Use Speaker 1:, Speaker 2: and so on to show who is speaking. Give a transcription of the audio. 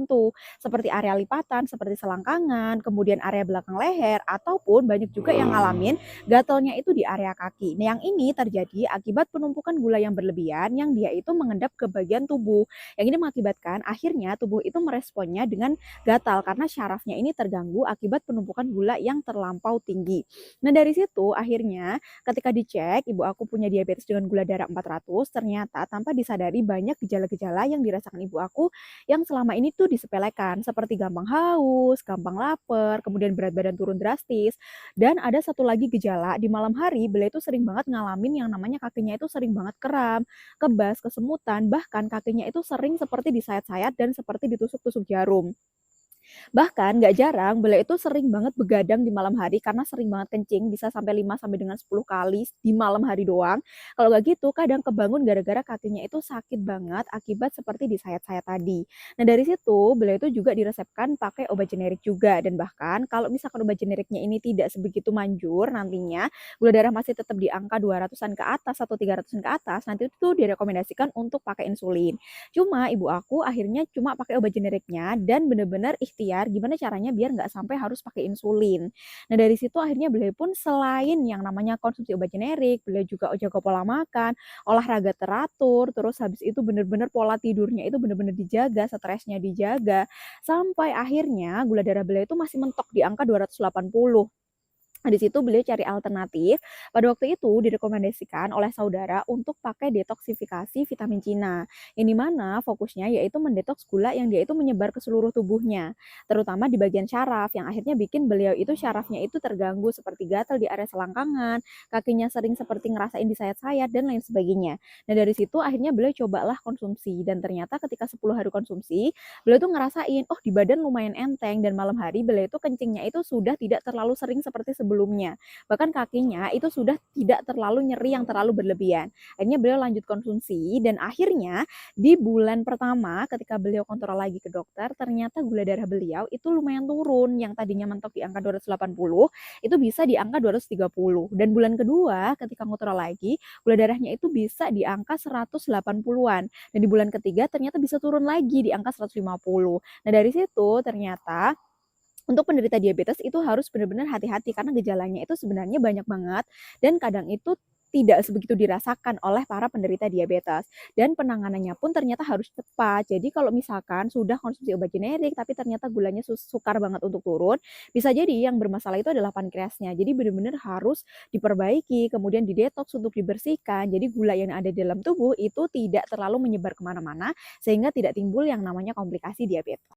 Speaker 1: tertentu, seperti area lipatan, seperti selangkangan, kemudian area belakang leher, ataupun banyak juga yang ngalamin gatalnya itu di area kaki. Nah, yang ini terjadi akibat penumpukan gula yang berlebihan yang dia itu mengendap ke bagian tubuh. Yang ini mengakibatkan akhirnya tubuh itu meresponnya dengan gatal karena syarafnya ini terganggu akibat penumpukan gula yang terlampau tinggi. Nah, dari situ akhirnya ketika dicek ibu aku punya diabetes dengan gula darah 400, ternyata tanpa disadari banyak gejala-gejala yang dirasakan ibu aku yang selama ini tuh disepelekan seperti gampang haus, gampang lapar, kemudian berat badan turun drastis. Dan ada satu lagi gejala di malam hari beliau itu sering banget ngalamin yang namanya kakinya itu sering banget kram, kebas, kesemutan, bahkan kakinya itu sering seperti disayat-sayat dan seperti ditusuk-tusuk jarum. Bahkan nggak jarang beliau itu sering banget begadang di malam hari karena sering banget kencing, bisa sampai 5 sampai dengan 10 kali di malam hari doang. Kalau nggak gitu kadang kebangun gara-gara kakinya itu sakit banget akibat seperti disayat-sayat tadi. Nah, dari situ beliau itu juga diresepkan pakai obat generik juga, dan bahkan kalau misalkan obat generiknya ini tidak sebegitu manjur nantinya, gula darah masih tetap di angka 200-an ke atas atau 300-an ke atas, nanti itu direkomendasikan untuk pakai insulin. Cuma ibu aku akhirnya cuma pakai obat generiknya dan bener-bener ikhtiar gimana caranya biar nggak sampai harus pakai insulin. Nah, dari situ akhirnya beliau pun selain yang namanya konsumsi obat generik, beliau juga jaga pola makan, olahraga teratur, terus habis itu bener-bener pola tidurnya itu bener-bener dijaga, stresnya dijaga, sampai akhirnya gula darah beliau itu masih mentok di angka 280. Nah, di situ beliau cari alternatif. Pada waktu itu direkomendasikan oleh saudara untuk pakai detoksifikasi vitamin Cina. Yang di mana fokusnya yaitu mendetoks gula yang dia itu menyebar ke seluruh tubuhnya, terutama di bagian syaraf yang akhirnya bikin beliau itu syarafnya itu terganggu seperti gatal di area selangkangan, kakinya sering seperti ngerasain disayat-sayat dan lain sebagainya. Nah, dari situ akhirnya beliau cobalah konsumsi dan ternyata ketika 10 hari konsumsi, beliau tuh ngerasain, oh di badan lumayan enteng dan malam hari beliau itu kencingnya itu sudah tidak terlalu sering seperti sebelumnya. Bahkan kakinya itu sudah tidak terlalu nyeri yang terlalu berlebihan. Akhirnya beliau lanjut konsumsi dan akhirnya di bulan pertama ketika beliau kontrol lagi ke dokter, ternyata gula darah beliau itu lumayan turun, yang tadinya mentok di angka 280 itu bisa di angka 230. Dan bulan kedua ketika kontrol lagi, gula darahnya itu bisa di angka 180-an. Dan di bulan ketiga ternyata bisa turun lagi di angka 150. Nah, dari situ ternyata untuk penderita diabetes itu harus benar-benar hati-hati karena gejalanya itu sebenarnya banyak banget dan kadang itu tidak sebegitu dirasakan oleh para penderita diabetes, dan penanganannya pun ternyata harus cepat. Jadi kalau misalkan sudah konsumsi obat generik tapi ternyata gulanya sukar banget untuk turun, bisa jadi yang bermasalah itu adalah pankreasnya. Jadi benar-benar harus diperbaiki, kemudian didetoks untuk dibersihkan. Jadi gula yang ada di dalam tubuh itu tidak terlalu menyebar kemana-mana sehingga tidak timbul yang namanya komplikasi diabetes.